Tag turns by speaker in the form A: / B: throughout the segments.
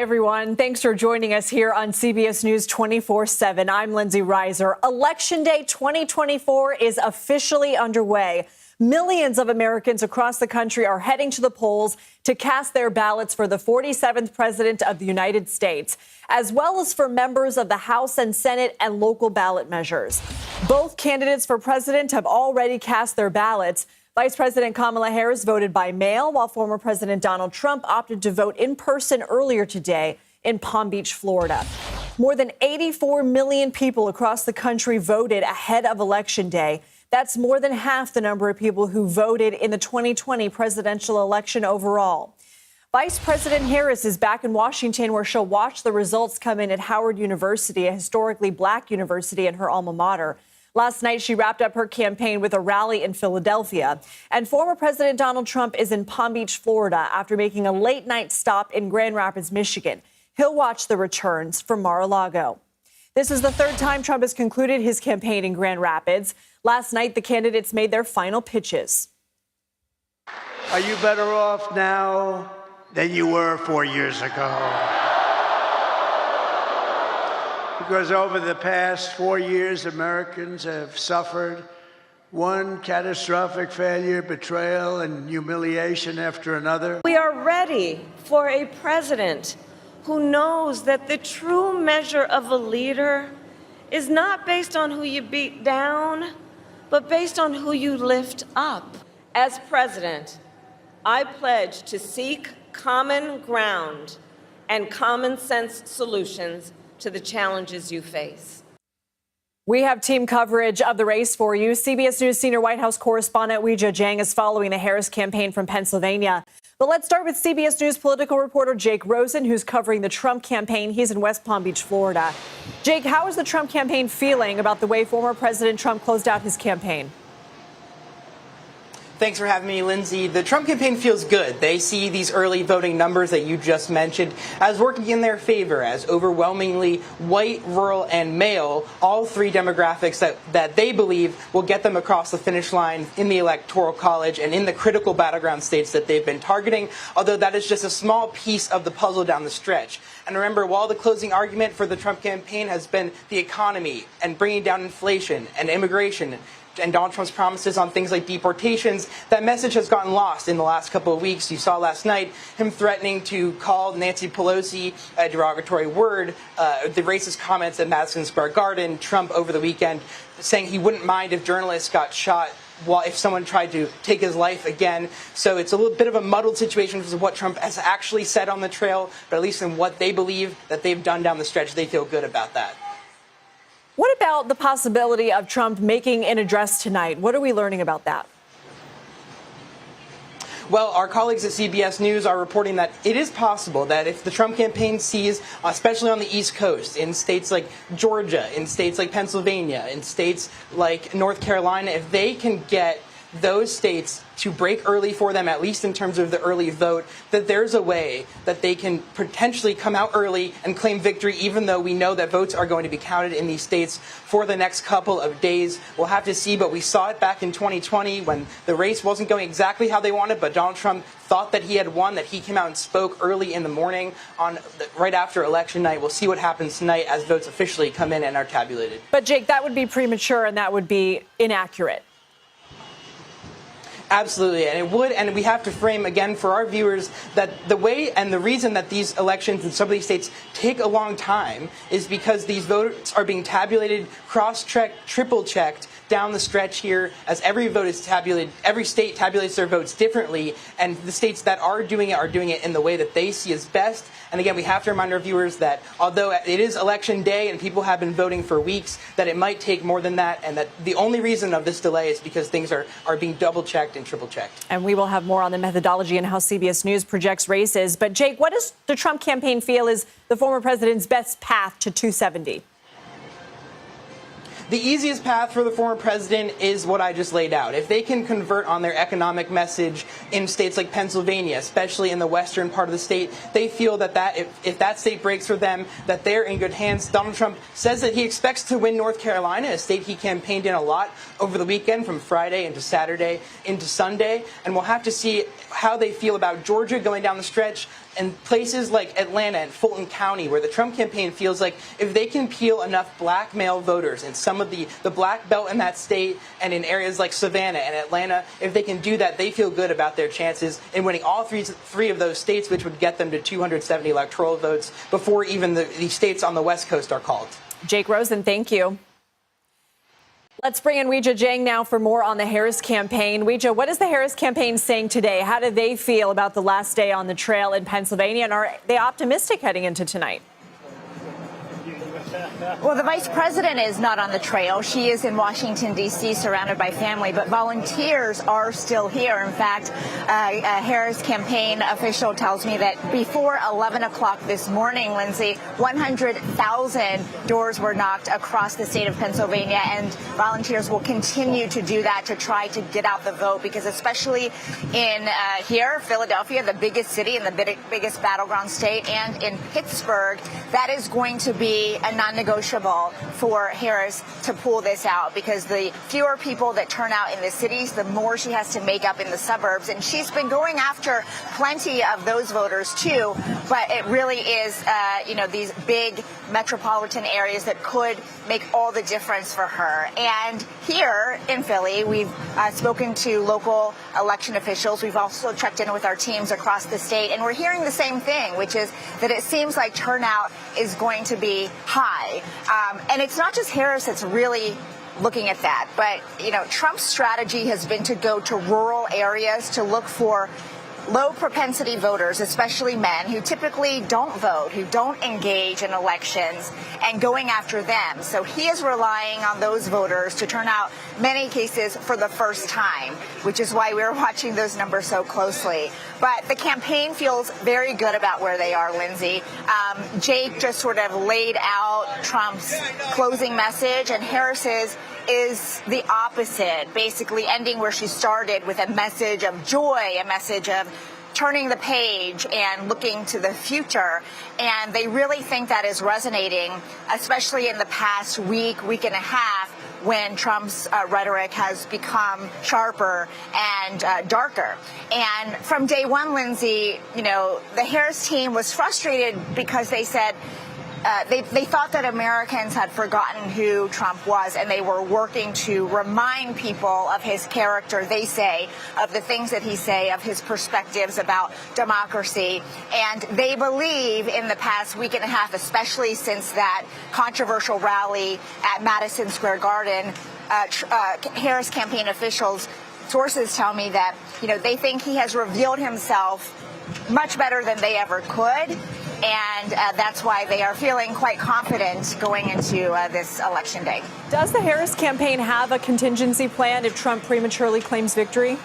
A: Hi, everyone. Thanks for joining us here on CBS News 24/7. I'm Lindsay Reiser. Election Day 2024 is officially underway. Millions of Americans across the country are heading to the polls to cast their ballots for the 47th president of the United States, as well as for members of the House and Senate and local ballot measures. Both candidates for president have already cast their ballots. Vice President Kamala Harris voted by mail, while former President Donald Trump opted to vote in person earlier today in Palm Beach, Florida. More than 84 million people across the country voted ahead of Election Day. That's more than half the number of people who voted in the 2020 presidential election overall. Vice President Harris is back in Washington, where she'll watch the results come in at Howard University, a historically black university in her alma mater. Last night, she wrapped up her campaign with a rally in Philadelphia. And former President Donald Trump is in Palm Beach, Florida, after making a late-night stop in Grand Rapids, Michigan. He'll watch the returns from Mar-a-Lago. This is the third time Trump has concluded his campaign in Grand Rapids. Last night, the candidates made their final pitches.
B: Are you better off now than you were 4 years ago? Because over the past 4 years, Americans have suffered one catastrophic failure, betrayal, and humiliation after another.
C: We are ready for a president who knows that the true measure of a leader is not based on who you beat down, but based on who you lift up. As president, I pledge to seek common ground and common sense solutions to the challenges you face.
A: We have team coverage of the race for you. CBS News senior White House correspondent Weijia Jiang is following the Harris campaign from Pennsylvania. But let's start with CBS News political reporter Jake Rosen, who's covering the Trump campaign. He's in West Palm Beach, Florida. Jake, how is the Trump campaign feeling about the way former President Trump closed out his campaign?
D: Thanks for having me, Lindsay. The Trump campaign feels good. They see these early voting numbers that you just mentioned as working in their favor, as overwhelmingly white, rural, and male, all three demographics that they believe will get them across the finish line in the Electoral College and in the critical battleground states that they've been targeting, although that is just a small piece of the puzzle down the stretch. And remember, while the closing argument for the Trump campaign has been the economy and bringing down inflation and immigration, and Donald Trump's promises on things like deportations, that message has gotten lost in the last couple of weeks. You saw last night him threatening to call Nancy Pelosi a derogatory word, the racist comments at Madison Square Garden, Trump over the weekend saying he wouldn't mind if journalists got shot if someone tried to take his life again. So it's a little bit of a muddled situation because of what Trump has actually said on the trail, but at least in what they believe that they've done down the stretch, they feel good about that.
A: What about the possibility of Trump making an address tonight? What are we learning about that?
D: Well, our colleagues at CBS News are reporting that it is possible that if the Trump campaign sees, especially on the East Coast, in states like Georgia, in states like Pennsylvania, in states like North Carolina, if they can get those states to break early for them, at least in terms of the early vote, that there's a way that they can potentially come out early and claim victory, even though we know that votes are going to be counted in these states for the next couple of days. We'll have to see, but we saw it back in 2020 when the race wasn't going exactly how they wanted, but Donald Trump thought that he had won, that he came out and spoke early in the morning right after election night. We'll see what happens tonight as votes officially come in and are tabulated.
A: But, Jake, that would be premature and that would be inaccurate.
D: Absolutely, and it would, and we have to frame again for our viewers that the way and the reason that these elections in some of these states take a long time is because these votes are being tabulated, cross-checked, triple-checked down the stretch here as every vote is tabulated. Every state tabulates their votes differently, and the states that are doing it in the way that they see as best. And again, we have to remind our viewers that although it is election day and people have been voting for weeks, that it might take more than that, and that the only reason of this delay is because things are being double-checked and triple-checked.
A: And we will have more on the methodology and how CBS News projects races. But, Jake, what does the Trump campaign feel is the former president's best path to 270?
D: The easiest path for the former president is what I just laid out. If they can convert on their economic message in states like Pennsylvania, especially in the western part of the state, they feel that if that state breaks for them, that they're in good hands. Donald Trump says that he expects to win North Carolina, a state he campaigned in a lot over the weekend from Friday into Saturday into Sunday. And we'll have to see how they feel about Georgia going down the stretch. in places like Atlanta and Fulton County, where the Trump campaign feels like if they can peel enough black male voters in some of the black belt in that state and in areas like Savannah and Atlanta, if they can do that, they feel good about their chances in winning all three of those states, which would get them to 270 electoral votes before even the states on the West Coast are called.
A: Jake Rosen, thank you. Let's bring in Weijia Jiang now for more on the Harris campaign. Weijia, what is the Harris campaign saying today? How do they feel about the last day on the trail in Pennsylvania? And are they optimistic heading into tonight?
E: Well, the vice president is not on the trail. She is in Washington, D.C., surrounded by family, but volunteers are still here. In fact, a Harris campaign official tells me that before 11 o'clock this morning, Lindsay, 100,000 doors were knocked across the state of Pennsylvania, and volunteers will continue to do that to try to get out the vote, because especially in here, Philadelphia, the biggest city and the biggest battleground state, and in Pittsburgh, that is going to be a non-negotiable for Harris to pull this out, because the fewer people that turn out in the cities, the more she has to make up in the suburbs. And she's been going after plenty of those voters, too. But it really is, these big metropolitan areas that could make all the difference for her. And here in Philly, we've spoken to local election officials. We've also checked in with our teams across the state, and we're hearing the same thing, which is that it seems like turnout is going to be high. And it's not just Harris that's really looking at that, but, Trump's strategy has been to go to rural areas to look for low propensity voters, especially men who typically don't vote, who don't engage in elections, and going after them. So he is relying on those voters to turn out, many cases, for the first time, which is why we're watching those numbers so closely. But the campaign feels very good about where they are, Lindsay. Jake just sort of laid out Trump's closing message, and Harris's is the opposite, basically ending where she started, with a message of joy, a message of turning the page and looking to the future. And they really think that is resonating, especially in the past week and a half, when Trump's rhetoric has become sharper and darker. And from day one, Lindsay, the Harris team was frustrated because they said they thought that Americans had forgotten who Trump was, and they were working to remind people of his character, they say, of the things that he say, of his perspectives about democracy. And they believe in the past week and a half, especially since that controversial rally at Madison Square Garden, Harris campaign officials, sources tell me that, they think he has revealed himself much better than they ever could. And that's why they are feeling quite confident going into this election day.
A: Does the Harris campaign have a contingency plan if Trump prematurely claims victory?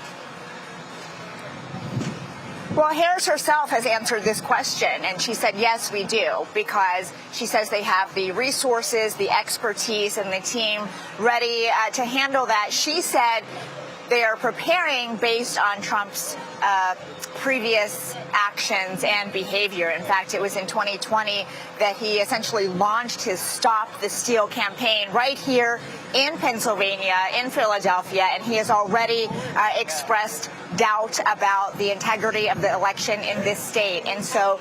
E: Well, Harris herself has answered this question, and she said, yes, we do, because she says they have the resources, the expertise, and the team ready to handle that. She said they are preparing based on Trump's previous actions and behavior. In fact, it was in 2020 that he essentially launched his Stop the Steal campaign right here in Pennsylvania, in Philadelphia, and he has already expressed doubt about the integrity of the election in this state. And so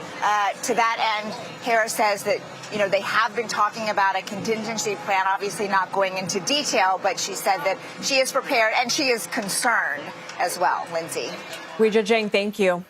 E: to that end, Harris says that they have been talking about a contingency plan, obviously not going into detail, but she said that she is prepared and she is concerned as well, Lindsay.
A: Weijia Jiang, thank you.